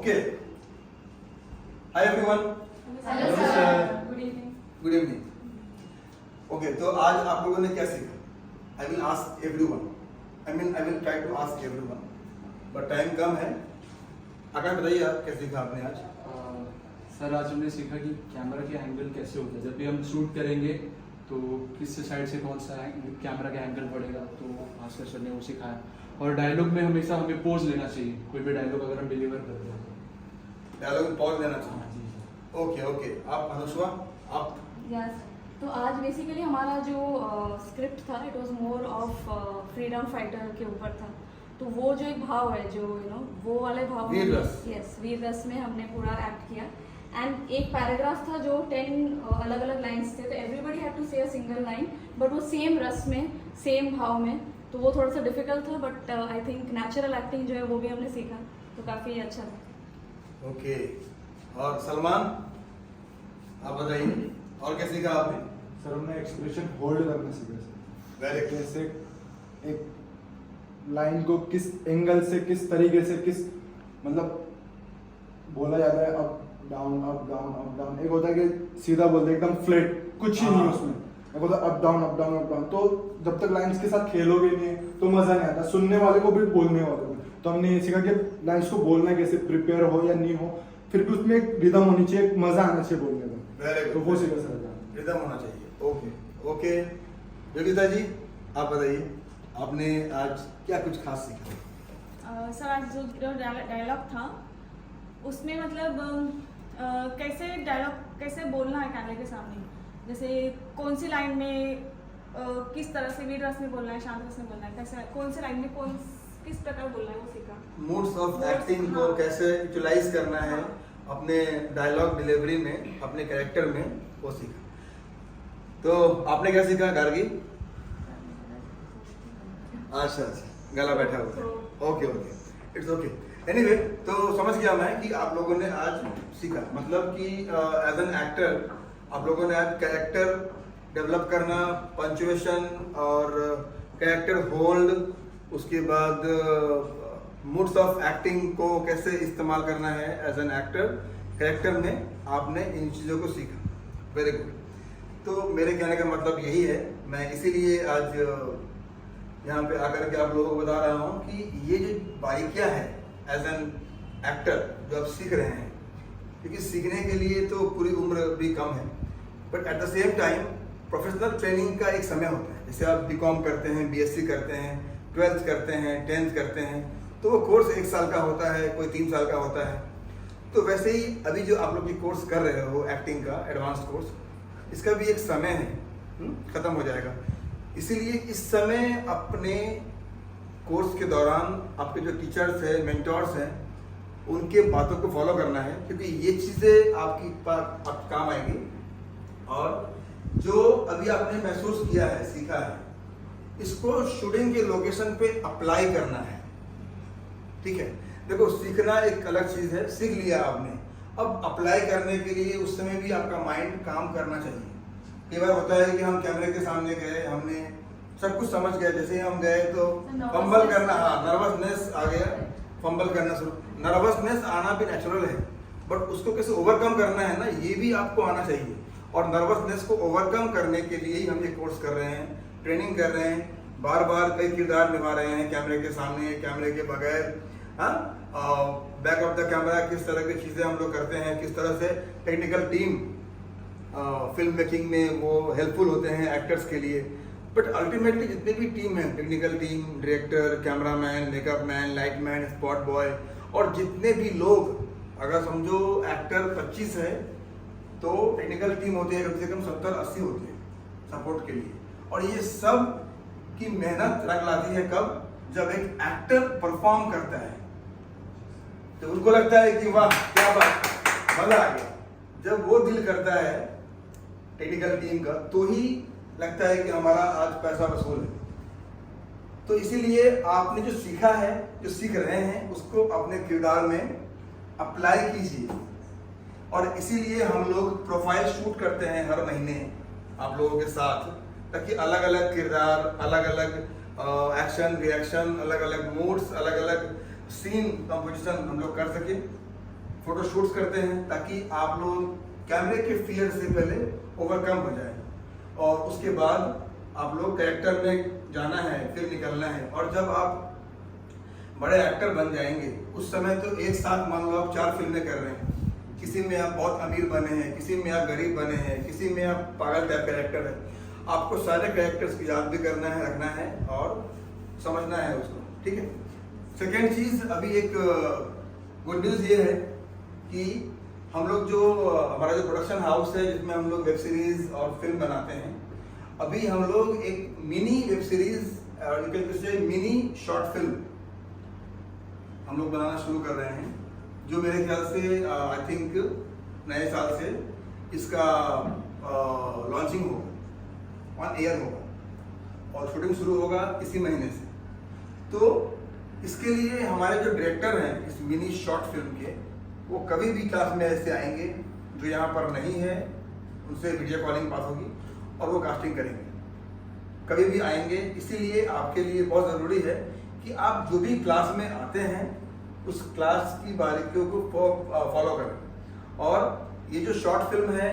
Okay, hi everyone, hello sir, good evening. Good evening. Okay, तो आज आप लोगों ने क्या सीखा? I will ask everyone, I will try to ask everyone, but time come है। आकाश बताइए आप क्या सीखा आपने आज? सर आज हमने सीखा कि कैमरा के एंगल कैसे होता है। जब भी हम शूट करेंगे तो किस साइड से कौन सा कैमरा का एंगल पड़ेगा, तो भास्कर सर ने वो सिखाया। और डायलॉग में हमेशा हमें पोज लेना चाहिए, कोई भी डायलॉग अगर हम डिलीवर कर रहे हैं डायलॉग में पॉज लेना तो। चाहिए। हाँ जी सर। ओके ओके, आप अनुष्वा, आप? यस, तो आज बेसिकली हमारा जो स्क्रिप्ट था it was more of freedom fighter के ऊपर था। तो वो जो एक भाव है जो वो वाले भाव वीर रस। यस, वीर रस में हमने पूरा एक्ट किया। एंड एक पैराग्राफ था जो 10 अलग अलग लाइंस थे, तो एवरीबडी हैड टू से अ सिंगल लाइन, बट वो सेम रस में, सेम भाव में। तो वो थोड़ा सा डिफिकल्ट था, but I think natural acting जो है वो भी हमने सीखा, तो काफ़ी अच्छा था। ओके, और सलमान आप बताइए और क्या सीखा आपने? सर हमने एक्सप्रेशन होल्ड करना सीखा सर। वेरी कैसे एक लाइन को किस एंगल से, किस तरीके से, किस मतलब बोला जाता है up down up down up down. एक होता है कि सीधा बोलते एकदम फ्लैट, कुछ ही नहीं उसमें। एक होता है up down up down up down. तो जब तक लाइंस के साथ खेलोगे नहीं तो मजा नहीं आता, सुनने वाले को भी बोलने वाले को। तो हमने ये सीखा कि लाइंस को बोलना कैसे, प्रिपेयर हो या नहीं हो, फिर भी उसमें एक रिदम होनी चाहिए, एक मजा आना चाहिए बोलने में। वेरी तो गुड, वो सीखा सर। रिदम होना चाहिए। ओके ओके, योगिता जी आप बताइए आपने आज क्या कुछ खास सीखा? सर आज जो डायलॉग था उसमें मतलब कैसे डायलॉग कैसे बोलना है कैमरे के सामने, जैसे कौन सी लाइन में किस तरह से वीर रस में बोलना है, शांत रस में बोलना है, कैसे कौन सी लाइन में किस प्रकार बोलना है वो सीखा। मूड्स ऑफ एक्टिंग को कैसे यूटिलाइज करना है अपने डायलॉग डिलीवरी में, अपने कैरेक्टर में, वो सीखा। तो आपने क्या सीखा गार्गी? अच्छा अच्छा, गला बैठा हुआ है। Okay okay, it's okay. Anyway, तो समझ गया मैं कि आप लोगों ने आज सीखा, मतलब कि एज एन एक्टर आप लोगों ने आज कैरेक्टर डेवलप करना, पंचुएशन और कैरेक्टर होल्ड, उसके बाद मूड्स ऑफ एक्टिंग को कैसे इस्तेमाल करना है एज एन एक्टर कैरेक्टर में, आपने इन चीज़ों को सीखा। Very good. तो मेरे कहने का मतलब यही है, मैं इसीलिए आज यहाँ पे आकर के आप लोगों को बता रहा हूँ कि ये जो बारीकियाँ है एज एन एक्टर जो आप सीख रहे हैं, क्योंकि सीखने के लिए तो पूरी उम्र भी कम है, but at the same time professional training का एक समय होता है। जैसे आप बीकॉम करते हैं, बीएससी करते हैं, 12th करते हैं, 10th करते हैं, तो वो कोर्स 1 साल का होता है, कोई 3 साल का होता है। तो वैसे ही अभी जो आप लोग ये कोर्स कर रहे हो एक्टिंग का एडवांस कोर्स, इसका भी एक समय है, ख़त्म हो जाएगा। इसीलिए इस समय अपने कोर्स के दौरान आपके जो टीचर्स हैं, मेंटोर्स हैं, उनके बातों को फॉलो करना है, क्योंकि ये चीज़ें आपकी काम आएंगी। और जो अभी आपने महसूस किया है, सीखा है, इसको शूटिंग के लोकेशन पे अप्लाई करना है। ठीक है, देखो सीखना एक अलग चीज़ है, सीख लिया आपने, अब अप्लाई करने के लिए उस समय भी आपका माइंड काम करना चाहिए। कई बार होता है कि हम कैमरे के सामने गए, हमने सब कुछ समझ गए, जैसे ही हम गए तो फंबल करना, हाँ नर्वसनेस आ गया, फंबल करना शुरू। नर्वसनेस आना भी नेचुरल है, बट उसको कैसे ओवरकम करना है ना, ये भी आपको आना चाहिए। और नर्वसनेस को ओवरकम करने के लिए ही हम ये कोर्स कर रहे हैं, ट्रेनिंग कर रहे हैं, बार बार कई किरदार निभा रहे हैं कैमरे के सामने, कैमरे के बगैर, हाँ, बैक ऑफ द कैमरा किस तरह की चीज़ें हम लोग करते हैं, किस तरह से टेक्निकल टीम फिल्म मेकिंग में वो हेल्पफुल होते हैं एक्टर्स के लिए। बट अल्टीमेटली जितने भी टीम है, technical team, director, cameraman, makeup man, light man, spot boy, और जितने भी लोग, अगर समझो एक्टर 25 है तो टेक्निकल टीम होती है कम से कम 70-80 होती है सपोर्ट के लिए। और ये सब की मेहनत रंग लाती है कब? जब एक एक्टर परफॉर्म करता है तो उनको लगता है कि वाह क्या बात, मजा आ गया। जब वो दिल करता है टेक्निकल टीम का, तो ही लगता है कि हमारा आज पैसा वसूल है। तो इसीलिए आपने जो सीखा है, जो सीख रहे हैं, उसको अपने किरदार में अप्लाई कीजिए। और इसीलिए हम लोग प्रोफाइल शूट करते हैं हर महीने आप लोगों के साथ, ताकि अलग अलग किरदार, अलग अलग एक्शन रिएक्शन, अलग अलग मूड्स, अलग अलग सीन कंपोजिशन हम लोग कर सके। फोटो शूट्स करते हैं ताकि आप लोग कैमरे के फियर से पहले ओवरकम हो जाए, और उसके बाद आप लोग कैरेक्टर में जाना है, फिर निकलना है। और जब आप बड़े एक्टर बन जाएंगे उस समय तो एक साथ मान लो आप 4 फिल्में कर रहे हैं, किसी में आप बहुत अमीर बने हैं, किसी में आप गरीब बने हैं, किसी में आप पागल टाइप कैरेक्टर है, आपको सारे कैरेक्टर्स की याद भी करना है, रखना है और समझना है उसको, ठीक है। सेकेंड चीज़, अभी एक गुड न्यूज़ ये है कि हम लोग जो हमारा जो प्रोडक्शन हाउस है जिसमें हम लोग वेब सीरीज और फिल्म बनाते हैं, अभी हम लोग एक मिनी वेब सीरीज और मिनी शॉर्ट फिल्म हम लोग बनाना शुरू कर रहे हैं, जो मेरे ख्याल से आई थिंक नए साल से इसका लॉन्चिंग होगा, ऑन एयर होगा और शूटिंग शुरू होगा इसी महीने से। तो इसके लिए हमारे जो डायरेक्टर हैं इस मिनी शॉर्ट फिल्म के, वो कभी भी क्लास में ऐसे आएंगे, जो यहाँ पर नहीं है उनसे वीडियो कॉलिंग बात होगी और वो कास्टिंग करेंगे, कभी भी आएंगे। इसीलिए आपके लिए बहुत ज़रूरी है कि आप जो भी क्लास में आते हैं उस क्लास की बारीकियों को फॉलो करें। और ये जो शॉर्ट फिल्म है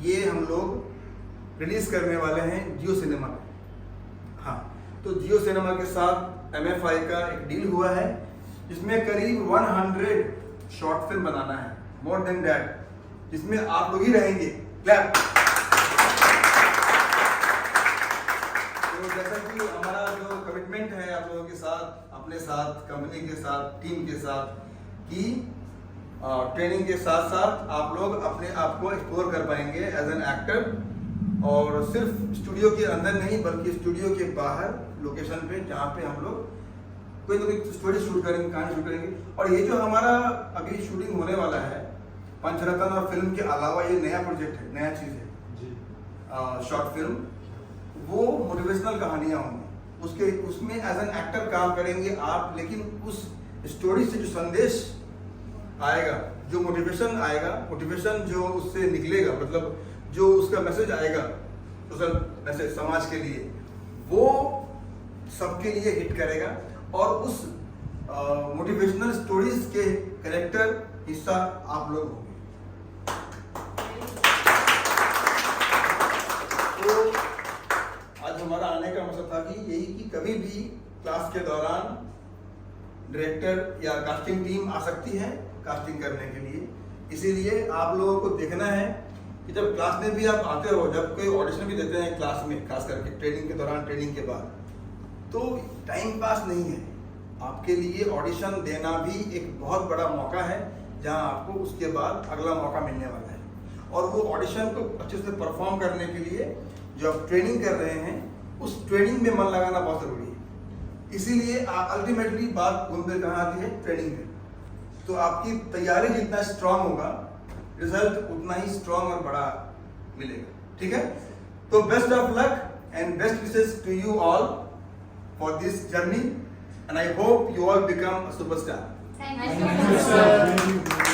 ये हम लोग रिलीज करने वाले हैं जियो सिनेमा में। हाँ, तो जियो सिनेमा के साथ MFI का एक डील हुआ है जिसमें करीब 100 शॉर्ट फिल्म बनाना है, मोर देन दैट, जिसमें आप लोग ही रहेंगे। क्लैप। तो जैसा कि हमारा जो कमिटमेंट है आप लोगों के साथ, अपने साथ, कंपनी के साथ, टीम के साथ, कि ट्रेनिंग के साथ साथ आप लोग अपने आप को एक्सप्लोर कर पाएंगे एज एन एक्टर, और सिर्फ स्टूडियो के अंदर नहीं बल्कि स्टूडियो के बाहर लोकेशन पे जहाँ पे हम लोग कोई ना कोई स्टोरी शूट करेंगे, कहानी शूट करेंगे। और ये जो हमारा अभी शूटिंग होने वाला है पंचरत्न और फिल्म के अलावा, ये नया प्रोजेक्ट है, नया चीज़ है शॉर्ट फिल्म, वो मोटिवेशनल कहानियाँ होंगी। उसमें एज एन एक्टर काम करेंगे आप, लेकिन उस स्टोरी से जो संदेश आएगा, जो मोटिवेशन आएगा, मोटिवेशन जो उससे निकलेगा, मतलब जो उसका मैसेज आएगा, सोशल मैसेज समाज के लिए, वो सबके लिए हिट करेगा। और उस मोटिवेशनल स्टोरीज के कैरेक्टर हिस्सा आप लोग होंगे। तो आज हमारा आने का मकसद था कि यही कि कभी भी क्लास के दौरान डायरेक्टर या कास्टिंग टीम आ सकती है कास्टिंग करने के लिए। इसीलिए आप लोगों को देखना है कि जब क्लास में भी आप आते हो, जब कोई ऑडिशन भी देते हैं क्लास में, खास करके ट्रेनिंग के दौरान, ट्रेनिंग के बाद, तो टाइम पास नहीं है, आपके लिए ऑडिशन देना भी एक बहुत बड़ा मौका है जहां आपको उसके बाद अगला मौका मिलने वाला है। और वो ऑडिशन को अच्छे से परफॉर्म करने के लिए जो आप ट्रेनिंग कर रहे हैं, उस ट्रेनिंग में मन लगाना बहुत ज़रूरी है। इसीलिए अल्टीमेटली बात घूमते कहाँ आती है, ट्रेनिंग में। तो आपकी तैयारी जितना स्ट्रांग होगा, रिजल्ट उतना ही स्ट्रांग और बड़ा मिलेगा, ठीक है। तो best of luck and best wishes to you all for this journey, and I hope you all become a superstar. Thank you, sir.